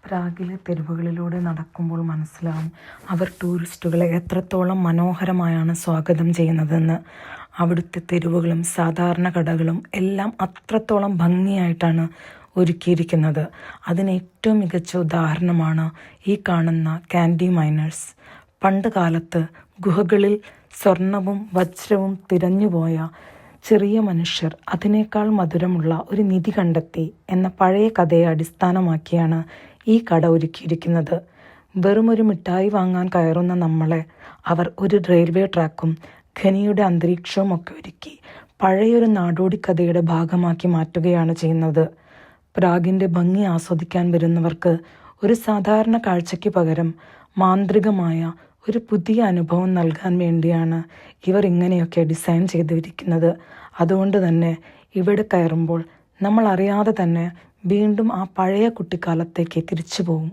പ്രാഗിലെ തെരുവുകളിലൂടെ നടക്കുമ്പോൾ മനസ്സിലാവും അവർ ടൂറിസ്റ്റുകളെ എത്രത്തോളം മനോഹരമായാണ് സ്വാഗതം ചെയ്യുന്നതെന്ന്. അവിടുത്തെ തെരുവുകളും സാധാരണ കടകളും എല്ലാം അത്രത്തോളം ഭംഗിയായിട്ടാണ് ഒരുക്കിയിരിക്കുന്നത്. അതിന് ഏറ്റവും മികച്ച ഉദാഹരണമാണ് ഈ കാണുന്ന കാൻഡി മൈനേഴ്സ്. പണ്ട് കാലത്ത് ഗുഹകളിൽ സ്വർണവും വജ്രവും തിരഞ്ഞുപോയ ചെറിയ മനുഷ്യർ അതിനേക്കാൾ മധുരമുള്ള ഒരു നിധി കണ്ടെത്തി എന്ന പഴയ കഥയെ അടിസ്ഥാനമാക്കിയാണ് ഈ കട ഒരുക്കിയിരിക്കുന്നത്. വെറുമൊരു മിഠായി വാങ്ങാൻ കയറുന്ന നമ്മളെ അവർ ഒരു റെയിൽവേ ട്രാക്കും ഖനിയുടെ അന്തരീക്ഷവും ഒക്കെ ഒരുക്കി പഴയൊരു നാടോടി കഥയുടെ ഭാഗമാക്കി മാറ്റുകയാണ് ചെയ്യുന്നത്. പ്രാഗിൻ്റെ ഭംഗി ആസ്വദിക്കാൻ വരുന്നവർക്ക് ഒരു സാധാരണ കാഴ്ചയ്ക്ക് പകരം മാന്ത്രികമായ ഒരു പുതിയ അനുഭവം നൽകാൻ വേണ്ടിയാണ് ഇവർ ഇങ്ങനെയൊക്കെ ഡിസൈൻ ചെയ്തിരിക്കുന്നത്. അതുകൊണ്ട് തന്നെ ഇവിടെ കയറുമ്പോൾ നമ്മൾ അറിയാതെ തന്നെ വീണ്ടും ആ പഴയ കുട്ടിക്കാലത്തേക്ക് തിരിച്ചു പോകും.